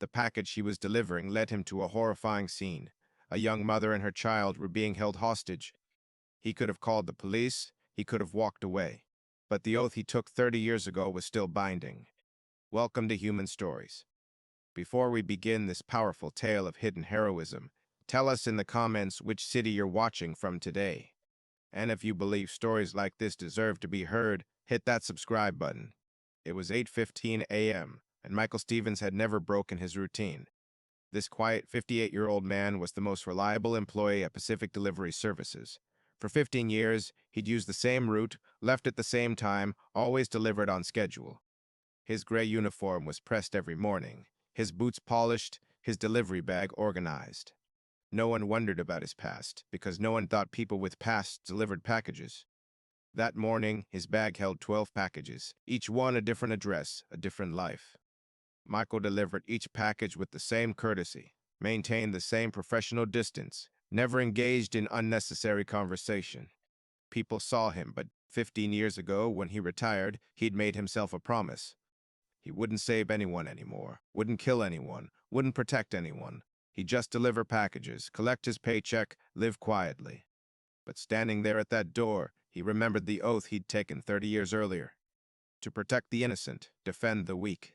The package he was delivering led him to a horrifying scene. A young mother and her child were being held hostage. He could have called the police, he could have walked away. But the oath he took 30 years ago was still binding. Welcome to Human Stories. Before we begin this powerful tale of hidden heroism, tell us in the comments which city you're watching from today. And if you believe stories like this deserve to be heard, hit that subscribe button. It was 8:15 a.m., and Michael Stevens had never broken his routine. This quiet 58-year-old man was the most reliable employee at Pacific Delivery Services. For 15 years, he'd used the same route, left at the same time, always delivered on schedule. His gray uniform was pressed every morning, his boots polished, his delivery bag organized. No one wondered about his past, because no one thought people with pasts delivered packages. That morning, his bag held 12 packages, each one a different address, a different life. Michael delivered each package with the same courtesy, maintained the same professional distance, never engaged in unnecessary conversation. People saw him, but 15 years ago, when he retired, he'd made himself a promise. He wouldn't save anyone anymore, wouldn't kill anyone, wouldn't protect anyone. He'd just deliver packages, collect his paycheck, live quietly. But standing there at that door, he remembered the oath he'd taken 30 years earlier. To protect the innocent, defend the weak.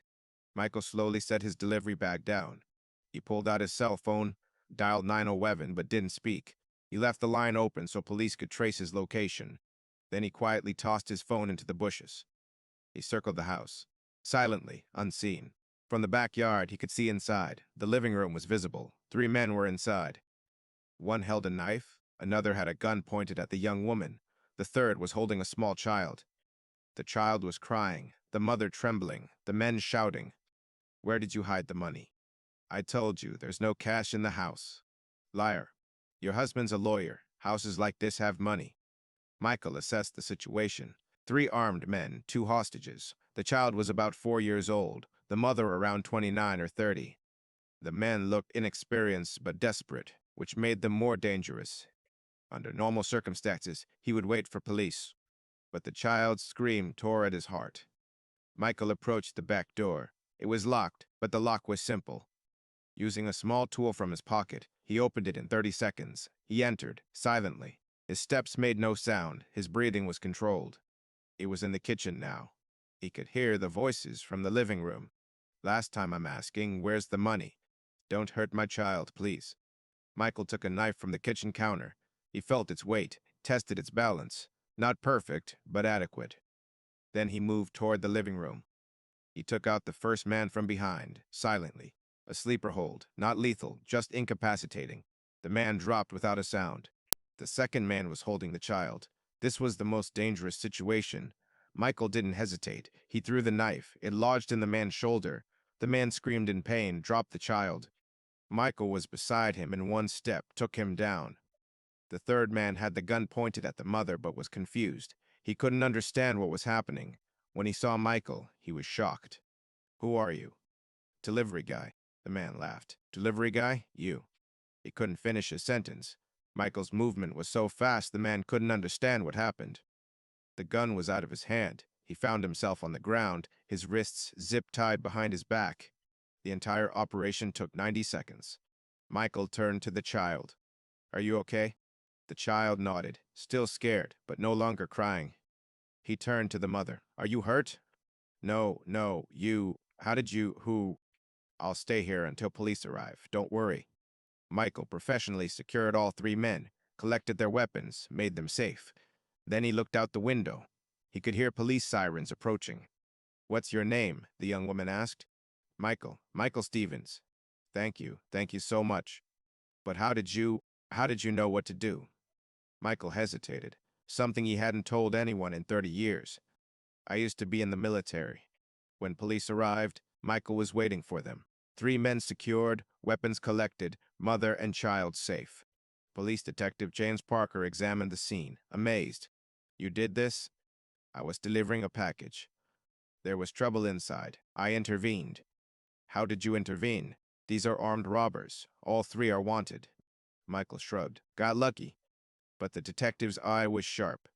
Michael slowly set his delivery bag down. He pulled out his cell phone, dialed 911, but didn't speak. He left the line open so police could trace his location. Then he quietly tossed his phone into the bushes. He circled the house, silently, unseen. From the backyard, he could see inside. The living room was visible. 3 men were inside. One held a knife, another had a gun pointed at the young woman. The third was holding a small child. The child was crying, the mother trembling, the men shouting. "Where did you hide the money?" "I told you, there's no cash in the house." "Liar. Your husband's a lawyer. Houses like this have money." Michael assessed the situation. 3 armed men, 2 hostages. The child was about 4 years old, the mother around 29 or 30. The men looked inexperienced but desperate, which made them more dangerous. Under normal circumstances, he would wait for police. But the child's scream tore at his heart. Michael approached the back door. It was locked, but the lock was simple. Using a small tool from his pocket, he opened it in 30 seconds. He entered, silently. His steps made no sound. His breathing was controlled. He was in the kitchen now. He could hear the voices from the living room. "Last time I'm asking, where's the money? Don't hurt my child, please." Michael took a knife from the kitchen counter. He felt its weight, tested its balance. Not perfect, but adequate. Then he moved toward the living room. He took out the first man from behind, silently. A sleeper hold, not lethal, just incapacitating. The man dropped without a sound. The second man was holding the child. This was the most dangerous situation. Michael didn't hesitate. He threw the knife. It lodged in the man's shoulder. The man screamed in pain, dropped the child. Michael was beside him in one step, took him down. The third man had the gun pointed at the mother, but was confused. He couldn't understand what was happening. When he saw Michael, he was shocked. "Who are you?" "Delivery guy." The man laughed. "Delivery guy? You." He couldn't finish his sentence. Michael's movement was so fast the man couldn't understand what happened. The gun was out of his hand. He found himself on the ground, his wrists zip-tied behind his back. The entire operation took 90 seconds. Michael turned to the child. "Are you okay?" The child nodded, still scared, but no longer crying. He turned to the mother. "Are you hurt?" No, how did you, who?" "I'll stay here until police arrive, don't worry." Michael professionally secured all 3 men, collected their weapons, made them safe. Then he looked out the window. He could hear police sirens approaching. "What's your name?" the young woman asked. Michael Stevens." Thank you so much. But how did you know what to do?" Michael hesitated, something he hadn't told anyone in 30 years. "I used to be in the military." When police arrived, Michael was waiting for them. 3 men secured, weapons collected, mother and child safe. Police Detective James Parker examined the scene, amazed. "You did this?" "I was delivering a package. There was trouble inside. I intervened." "How did you intervene?" "These are armed robbers. All 3 are wanted." Michael shrugged. "Got lucky." But the detective's eye was sharp.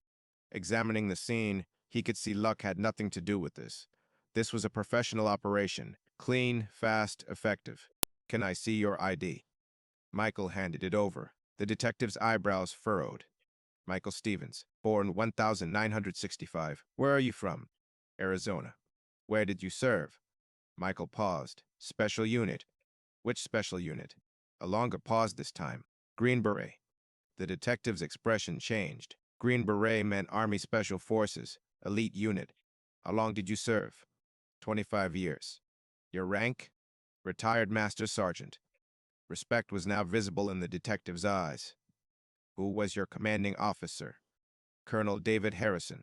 Examining the scene, he could see luck had nothing to do with this. This was a professional operation, Clean, fast, effective. Can I see your ID? Michael handed it over. The detective's eyebrows furrowed. Michael Stevens, born 1965. Where are you from? Arizona. Where did you serve? Michael paused. Special unit. Which special unit? A longer pause this time. Green Beret. The detective's expression changed. Green Beret meant Army Special Forces, elite unit. How long did you serve? 25 years. Your rank? Retired Master Sergeant. Respect was now visible in the detective's eyes. Who was your commanding officer? Colonel David Harrison.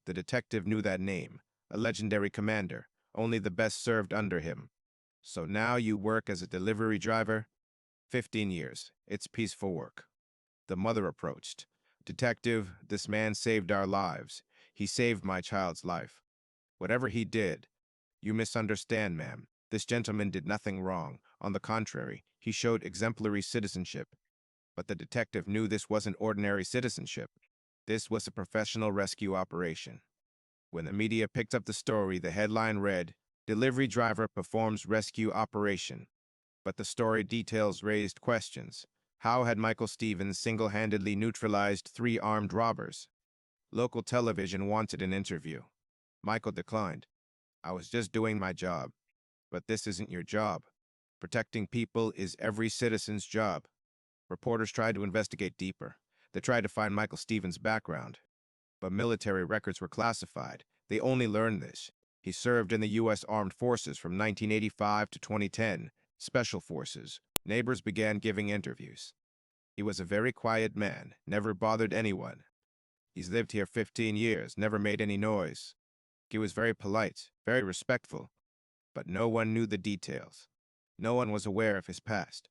The detective knew that name. A legendary commander. Only the best served under him. So now you work as a delivery driver? 15 years. It's peaceful work. The mother approached. Detective, this man saved our lives. He saved my child's life. Whatever he did, you misunderstand, ma'am. This gentleman did nothing wrong. On the contrary, he showed exemplary citizenship. But the detective knew this wasn't ordinary citizenship. This was a professional rescue operation. When the media picked up the story, the headline read, "Delivery driver performs rescue operation." But the story details raised questions. How had Michael Stevens single-handedly neutralized 3 armed robbers? Local television wanted an interview. Michael declined. I was just doing my job. But this isn't your job. Protecting people is every citizen's job. Reporters tried to investigate deeper. They tried to find Michael Stevens' background. But military records were classified. They only learned this. He served in the U.S. Armed Forces from 1985 to 2010, Special Forces. Neighbors began giving interviews. He was a very quiet man, never bothered anyone. He's lived here 15 years, never made any noise. He was very polite, very respectful, but no one knew the details. No one was aware of his past.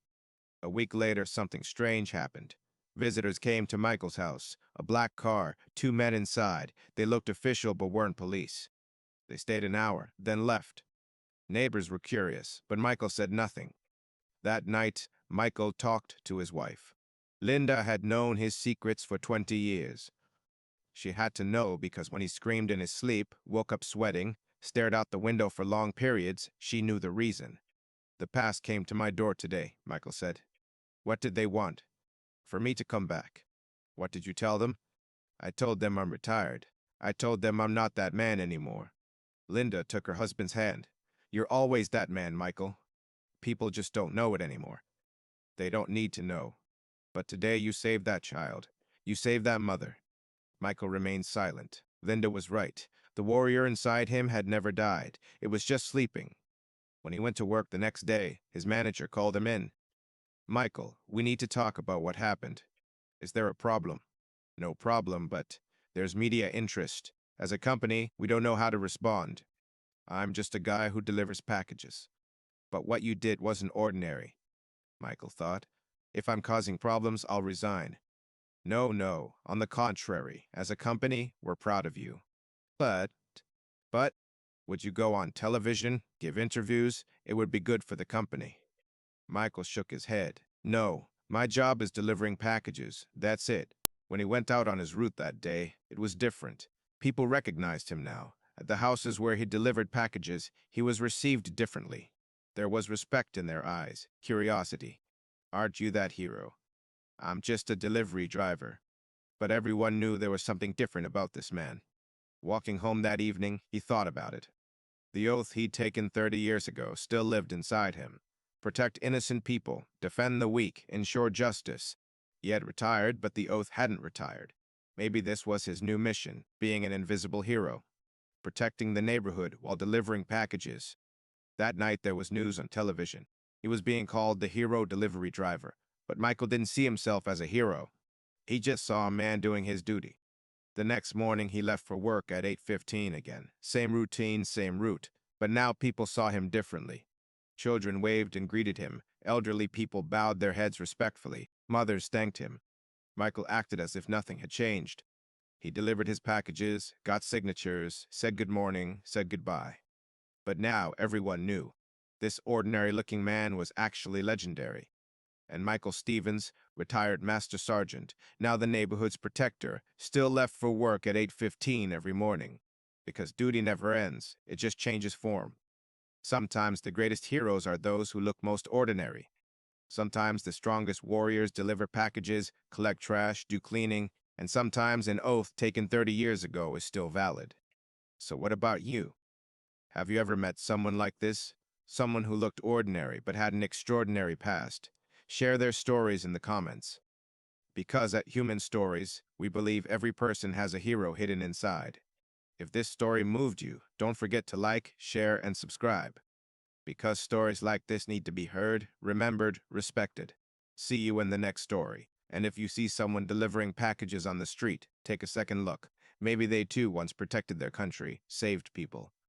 A week later, something strange happened. Visitors came to Michael's house. A black car, 2 men inside. They looked official but weren't police. They stayed an hour, then left. Neighbors were curious, but Michael said nothing. That night, Michael talked to his wife. Linda had known his secrets for 20 years. She had to know because when he screamed in his sleep, woke up sweating, stared out the window for long periods, she knew the reason. The past came to my door today, Michael said. What did they want? For me to come back. What did you tell them? I told them I'm retired. I told them I'm not that man anymore. Linda took her husband's hand. You're always that man, Michael. People just don't know it anymore. They don't need to know. But today you saved that child. You saved that mother. Michael remained silent. Linda was right. The warrior inside him had never died. It was just sleeping. When he went to work the next day, his manager called him in. Michael, we need to talk about what happened. Is there a problem? No problem, but there's media interest. As a company, we don't know how to respond. I'm just a guy who delivers packages. But what you did wasn't ordinary, Michael thought. If I'm causing problems, I'll resign. No, no. On the contrary, as a company, we're proud of you. But, would you go on television, give interviews? It would be good for the company. Michael shook his head. No, my job is delivering packages. That's it. When he went out on his route that day, it was different. People recognized him now. At the houses where he delivered packages, he was received differently. There was respect in their eyes, curiosity. Aren't you that hero? I'm just a delivery driver. But everyone knew there was something different about this man. Walking home that evening, he thought about it. The oath he'd taken 30 years ago still lived inside him. Protect innocent people, defend the weak, ensure justice. He had retired, but the oath hadn't retired. Maybe this was his new mission, being an invisible hero. Protecting the neighborhood while delivering packages. That night there was news on television. He was being called the hero delivery driver, but Michael didn't see himself as a hero. He just saw a man doing his duty. The next morning he left for work at 8:15 again. Same routine, same route. But now people saw him differently. Children waved and greeted him. Elderly people bowed their heads respectfully. Mothers thanked him. Michael acted as if nothing had changed. He delivered his packages, got signatures, said good morning, said goodbye. But now everyone knew. This ordinary-looking man was actually legendary. And Michael Stevens, retired Master Sergeant, now the neighborhood's protector, still left for work at 8:15 every morning. Because duty never ends, it just changes form. Sometimes the greatest heroes are those who look most ordinary. Sometimes the strongest warriors deliver packages, collect trash, do cleaning, and sometimes an oath taken 30 years ago is still valid. So what about you? Have you ever met someone like this? Someone who looked ordinary but had an extraordinary past? Share their stories in the comments. Because at Human Stories, we believe every person has a hero hidden inside. If this story moved you, don't forget to like, share, and subscribe. Because stories like this need to be heard, remembered, respected. See you in the next story. And if you see someone delivering packages on the street, take a second look. Maybe they too once protected their country, saved people.